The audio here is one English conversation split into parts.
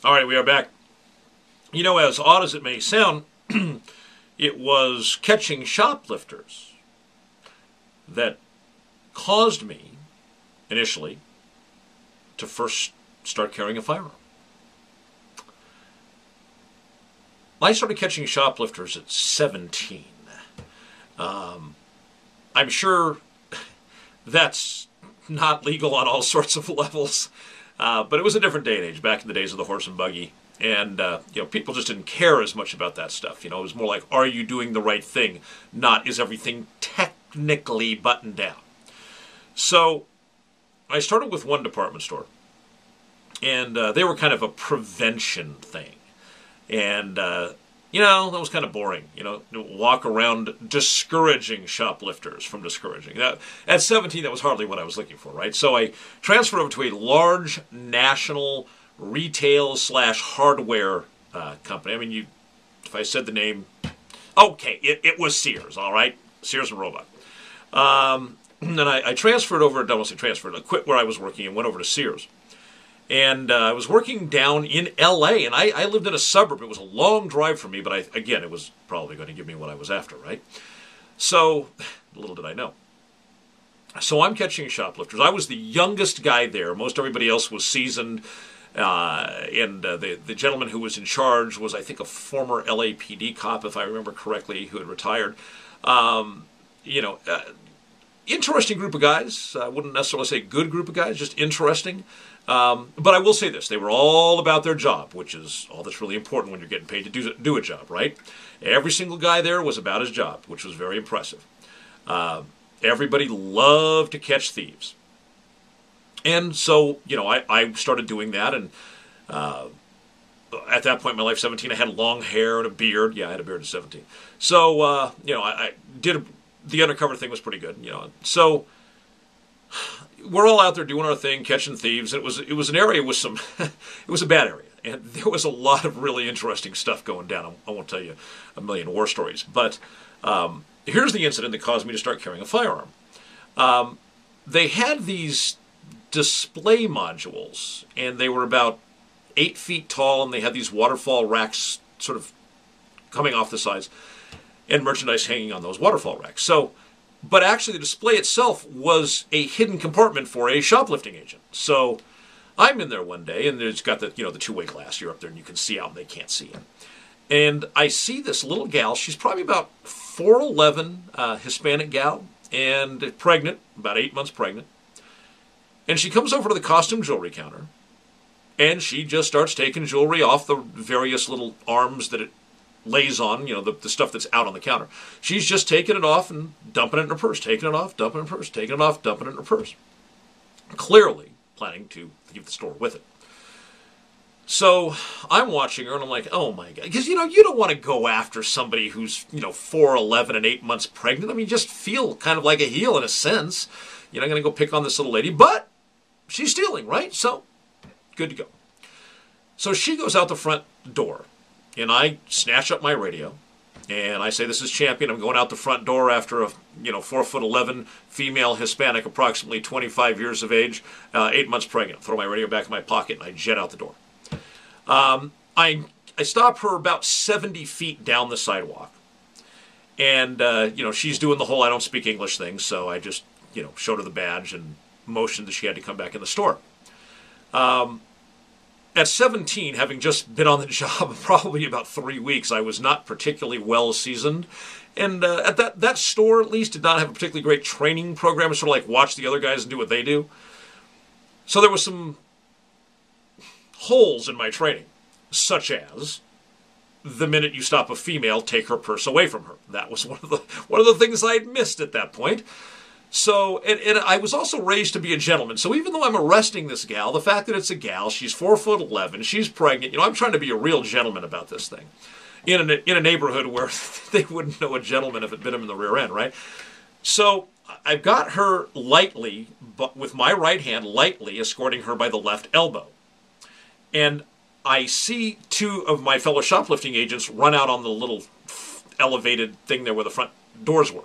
All right, we are back. You know, as odd as it may sound, it was catching shoplifters that caused me, initially, to first start carrying a firearm. I started catching shoplifters at 17. I'm sure that's not legal on all sorts of levels, but it was a different day and age, back in the days of the horse and buggy. And, people just didn't care as much about that stuff. It was more like, are you doing the right thing? Not, is everything technically buttoned down? So, I started with one department store. And they were kind of a prevention thing. And, that was kind of boring. Walk around discouraging shoplifters from discouraging. At 17, that was hardly what I was looking for, right? So I transferred over to a large national retail/hardware company. I mean, if I said the name, okay, it was Sears, all right? Sears and Roebuck. And I transferred over, I don't want to say transferred, I quit where I was working and went over to Sears. And I was working down in L.A., and I lived in a suburb. It was a long drive for me, but again, it was probably going to give me what I was after, right? So, little did I know. So I'm catching shoplifters. I was the youngest guy there. Most everybody else was seasoned. And the gentleman who was in charge was, I think, a former LAPD cop, if I remember correctly, who had retired. Interesting group of guys. I wouldn't necessarily say good group of guys, just interesting. But I will say this, they were all about their job, which is all that's really important when you're getting paid to do a job, right? Every single guy there was about his job, which was very impressive. Everybody loved to catch thieves. And so, I started doing that, and at that point in my life, 17, I had long hair and a beard. Yeah, I had a beard at 17. So, I did, the undercover thing was pretty good, So, we're all out there doing our thing, catching thieves. It was an area with some, it was a bad area. And there was a lot of really interesting stuff going down. I won't tell you a million war stories. But here's the incident that caused me to start carrying a firearm. They had these display modules, and they were about 8 feet tall, and they had these waterfall racks sort of coming off the sides, and merchandise hanging on those waterfall racks. But actually the display itself was a hidden compartment for a shoplifting agent. So I'm in there one day, and there's got the two-way glass. You're up there and you can see out and they can't see in. And I see this little gal. She's probably about 4'11", Hispanic gal, and pregnant, about 8 months pregnant. And she comes over to the costume jewelry counter, and she just starts taking jewelry off the various little arms that it lays on, the stuff that's out on the counter. She's just taking it off and dumping it in her purse, taking it off, dumping it in her purse, taking it off, dumping it in her purse. Clearly planning to leave the store with it. So I'm watching her, and I'm like, oh my God. Because, you don't want to go after somebody who's, 4'11" and 8 months pregnant. I mean, you just feel kind of like a heel in a sense. You're not going to go pick on this little lady, but she's stealing, right? So, good to go. So she goes out the front door. And I snatch up my radio, and I say, this is Champion. I'm going out the front door after a, 4'11", female Hispanic, approximately 25 years of age, 8 months pregnant. Throw my radio back in my pocket, and I jet out the door. I stop her about 70 feet down the sidewalk. And, she's doing the whole I don't speak English thing, so I just, showed her the badge and motioned that she had to come back in the store. At 17, having just been on the job probably about 3 weeks, I was not particularly well seasoned. And at that store, at least, did not have a particularly great training program. Sort of like watch the other guys and do what they do. So there was some holes in my training, such as the minute you stop a female, take her purse away from her. That was one of the things I had missed at that point. So, and I was also raised to be a gentleman. So even though I'm arresting this gal, the fact that it's a gal, she's 4'11", she's pregnant, I'm trying to be a real gentleman about this thing. In a neighborhood where they wouldn't know a gentleman if it bit him in the rear end, right? So I've got her lightly, but with my right hand, lightly escorting her by the left elbow. And I see two of my fellow shoplifting agents run out on the little elevated thing there where the front doors were.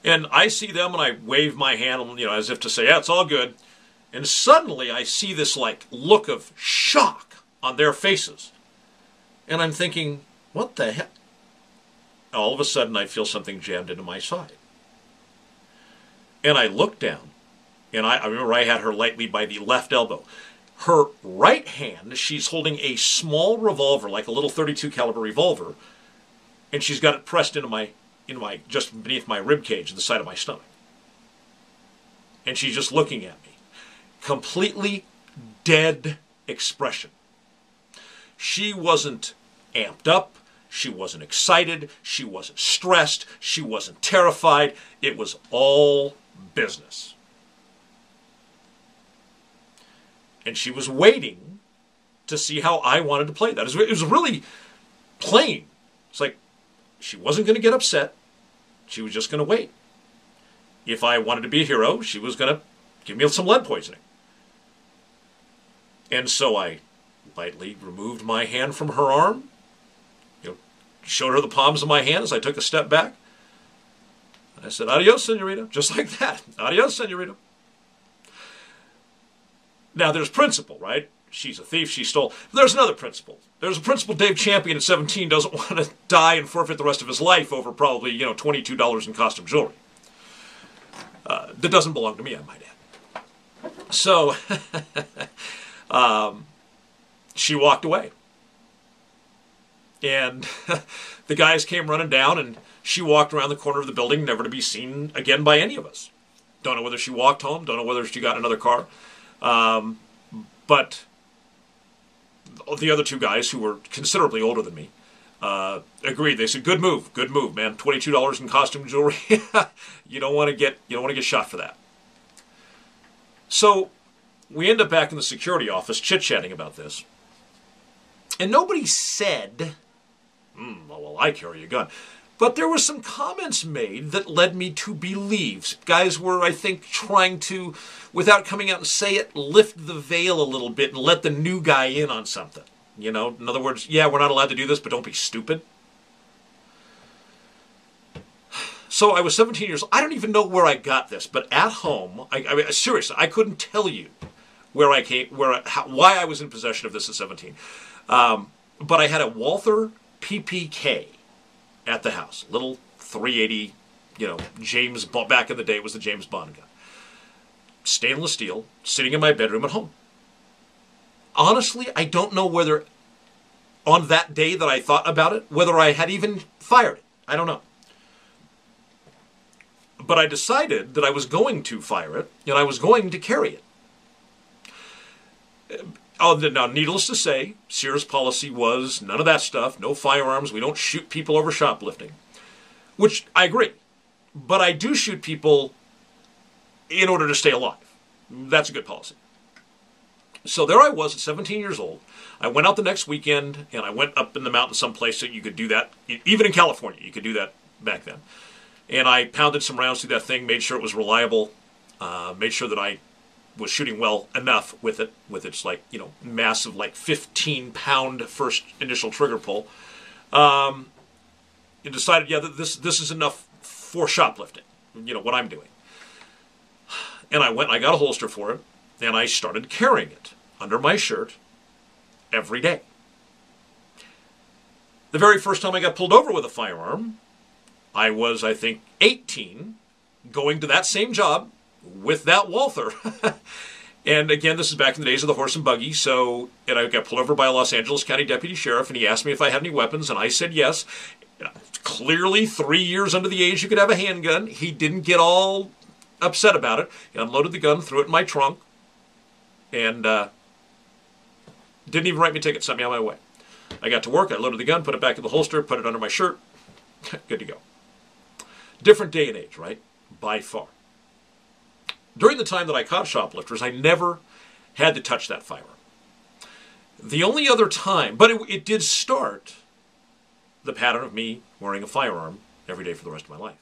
And I see them, and I wave my hand, as if to say, yeah, it's all good. And suddenly I see this, look of shock on their faces. And I'm thinking, what the heck? All of a sudden, I feel something jammed into my side. And I look down, and I remember I had her lightly by the left elbow. Her right hand, she's holding a small revolver, like a little .32 caliber revolver, and she's got it pressed into my just beneath my rib cage, the side of my stomach. And she's just looking at me. Completely dead expression. She wasn't amped up. She wasn't excited. She wasn't stressed. She wasn't terrified. It was all business. And she was waiting to see how I wanted to play that. It was really plain. It's like she wasn't going to get upset. She was just going to wait. If I wanted to be a hero, she was going to give me some lead poisoning. And so I lightly removed my hand from her arm, showed her the palms of my hand as I took a step back. I said, "Adios, senorita," just like that. "Adios, senorita." Now, there's principle, right? She's a thief, she stole. There's another principle. There's a principle Dave Champion at 17 doesn't want to die and forfeit the rest of his life over probably, $22 in costume jewelry. That doesn't belong to me, I might add. So, she walked away. And the guys came running down, and she walked around the corner of the building, never to be seen again by any of us. Don't know whether she walked home, don't know whether she got in another car. But the other two guys, who were considerably older than me, agreed. They said, good move, man. $22 in costume jewelry. You don't want to get shot for that. So we end up back in the security office chit-chatting about this. And nobody said, well, I carry a gun. But there were some comments made that led me to believe. Guys were, I think, trying to, without coming out and say it, lift the veil a little bit and let the new guy in on something. In other words, yeah, we're not allowed to do this, but don't be stupid. So I was 17 years old. I don't even know where I got this, but at home, seriously, I couldn't tell you why I was in possession of this at 17. But I had a Walther PPK at the house. Little 380, James Bond. Back in the day, it was the James Bond gun. Stainless steel, sitting in my bedroom at home. Honestly, I don't know whether on that day that I thought about it, whether I had even fired it. I don't know. But I decided that I was going to fire it, and I was going to carry it. Now, needless to say, Sears' policy was none of that stuff, no firearms, we don't shoot people over shoplifting. Which, I agree. But I do shoot people in order to stay alive. That's a good policy. So there I was at 17 years old. I went out the next weekend, and I went up in the mountains someplace that you could do that. Even in California, you could do that back then. And I pounded some rounds through that thing, made sure it was reliable, made sure that I was shooting well enough with it, with its massive 15-pound first initial trigger pull, and decided, yeah, this is enough for shoplifting, what I'm doing. And I went and I got a holster for it, and I started carrying it under my shirt every day. The very first time I got pulled over with a firearm, I was, I think, 18, going to that same job with that Walther. And again, this is back in the days of the horse and buggy, and I got pulled over by a Los Angeles County deputy sheriff, and he asked me if I had any weapons, and I said yes. Clearly, 3 years under the age you could have a handgun. He didn't get all upset about it. He unloaded the gun, threw it in my trunk, and didn't even write me a ticket, sent me on my way. I got to work, I loaded the gun, put it back in the holster, put it under my shirt. Good to go. Different day and age, right? By far. During the time that I caught shoplifters, I never had to touch that firearm. The only other time, but it did start the pattern of me wearing a firearm every day for the rest of my life.